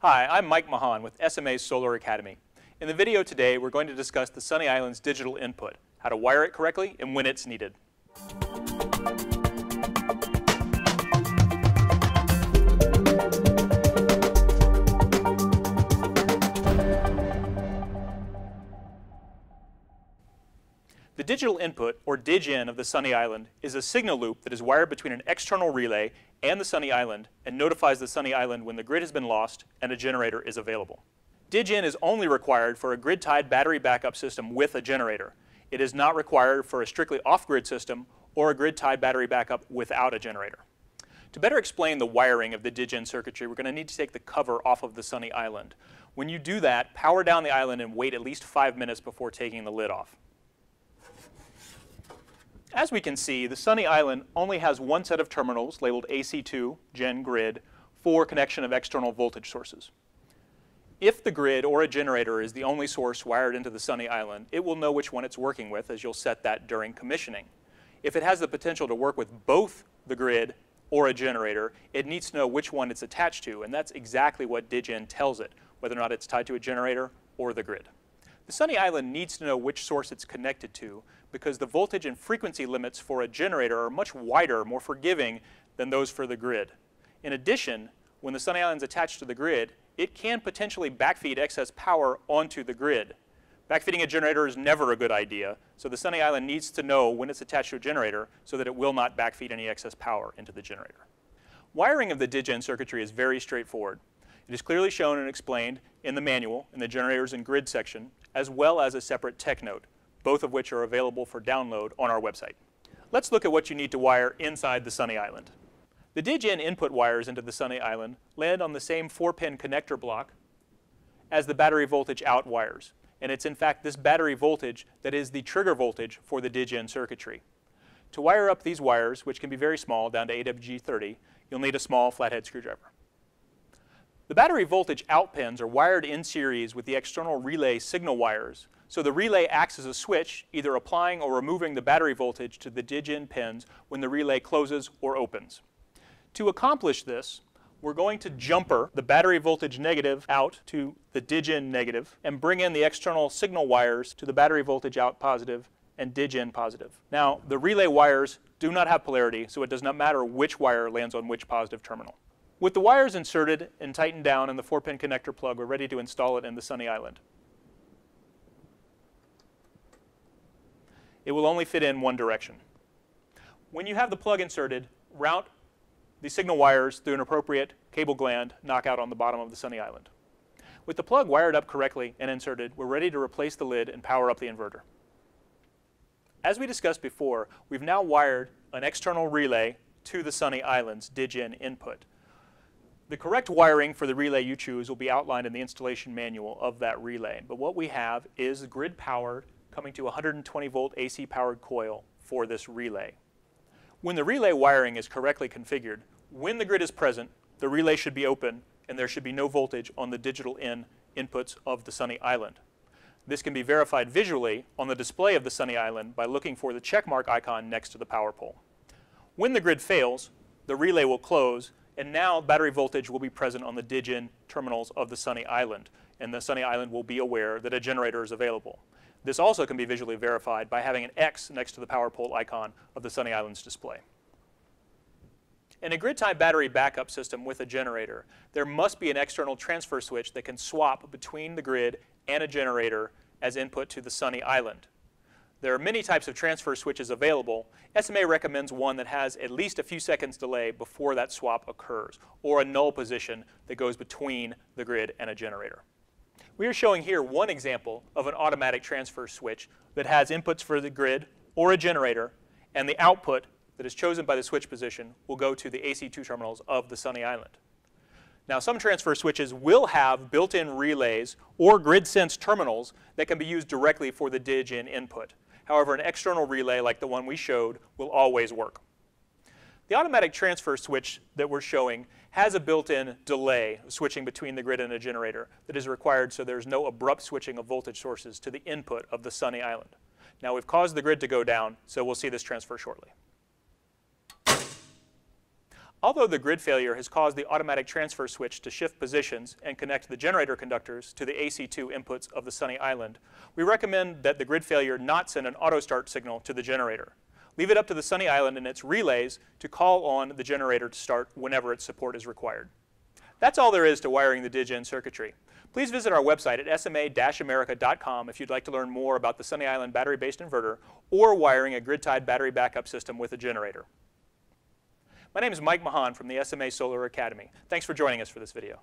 Hi, I'm Mike Mahan with SMA's Solar Academy. In the video today, we're going to discuss the Sunny Island's digital input, how to wire it correctly, and when it's needed. The digital input, or dig-in, of the Sunny Island is a signal loop that is wired between an external relay and the Sunny Island and notifies the Sunny Island when the grid has been lost and a generator is available. Dig-in is only required for a grid-tied battery backup system with a generator. It is not required for a strictly off-grid system or a grid-tied battery backup without a generator. To better explain the wiring of the dig-in circuitry, we're going to need to take the cover off of the Sunny Island. When you do that, power down the island and wait at least 5 minutes before taking the lid off. As we can see, the Sunny Island only has one set of terminals labeled AC2, Gen Grid, for connection of external voltage sources. If the grid or a generator is the only source wired into the Sunny Island, it will know which one it's working with, as you'll set that during commissioning. If it has the potential to work with both the grid or a generator, it needs to know which one it's attached to, and that's exactly what dig-in tells it, whether or not it's tied to a generator or the grid. The Sunny Island needs to know which source it's connected to because the voltage and frequency limits for a generator are much wider, more forgiving than those for the grid. In addition, when the Sunny Island is attached to the grid, it can potentially backfeed excess power onto the grid. Backfeeding a generator is never a good idea, so the Sunny Island needs to know when it's attached to a generator so that it will not backfeed any excess power into the generator. Wiring of the dig-in circuitry is very straightforward. It is clearly shown and explained in the manual in the generators and grid section, as well as a separate tech note, both of which are available for download on our website. Let's look at what you need to wire inside the Sunny Island. The dig-in input wires into the Sunny Island land on the same 4-pin connector block as the battery voltage out wires, and it's in fact this battery voltage that is the trigger voltage for the dig-in circuitry. To wire up these wires, which can be very small, down to AWG30, you'll need a small flathead screwdriver. The battery voltage out pins are wired in series with the external relay signal wires, so the relay acts as a switch, either applying or removing the battery voltage to the dig-in pins when the relay closes or opens. To accomplish this, we're going to jumper the battery voltage negative out to the dig-in negative and bring in the external signal wires to the battery voltage out positive and dig-in positive. Now, the relay wires do not have polarity, so it does not matter which wire lands on which positive terminal. With the wires inserted and tightened down in the 4-pin connector plug, we're ready to install it in the Sunny Island. It will only fit in one direction. When you have the plug inserted, route the signal wires through an appropriate cable gland knockout on the bottom of the Sunny Island. With the plug wired up correctly and inserted, we're ready to replace the lid and power up the inverter. As we discussed before, we've now wired an external relay to the Sunny Island's dig-in input. The correct wiring for the relay you choose will be outlined in the installation manual of that relay, but what we have is grid powered coming to 120 volt AC powered coil for this relay. When the relay wiring is correctly configured, when the grid is present, the relay should be open and there should be no voltage on the digital inputs of the Sunny Island. This can be verified visually on the display of the Sunny Island by looking for the checkmark icon next to the power pole. When the grid fails, the relay will close, and now battery voltage will be present on the dig-in terminals of the Sunny Island, and the Sunny Island will be aware that a generator is available. This also can be visually verified by having an X next to the power pole icon of the Sunny Island's display. In a grid-tied battery backup system with a generator, there must be an external transfer switch that can swap between the grid and a generator as input to the Sunny Island. There are many types of transfer switches available. SMA recommends one that has at least a few seconds delay before that swap occurs, or a null position that goes between the grid and a generator. We are showing here one example of an automatic transfer switch that has inputs for the grid or a generator, and the output that is chosen by the switch position will go to the AC2 terminals of the Sunny Island. Now, some transfer switches will have built-in relays or grid-sense terminals that can be used directly for the dig-in input. However, an external relay like the one we showed will always work. The automatic transfer switch that we're showing has a built-in delay switching between the grid and a generator that is required so there's no abrupt switching of voltage sources to the input of the Sunny Island. Now, we've caused the grid to go down, so we'll see this transfer shortly. Although the grid failure has caused the automatic transfer switch to shift positions and connect the generator conductors to the AC2 inputs of the Sunny Island, we recommend that the grid failure not send an auto start signal to the generator. Leave it up to the Sunny Island and its relays to call on the generator to start whenever its support is required. That's all there is to wiring the DigIn circuitry. Please visit our website at sma-america.com if you'd like to learn more about the Sunny Island battery-based inverter or wiring a grid-tied battery backup system with a generator. My name is Mike Mahan from the SMA Solar Academy. Thanks for joining us for this video.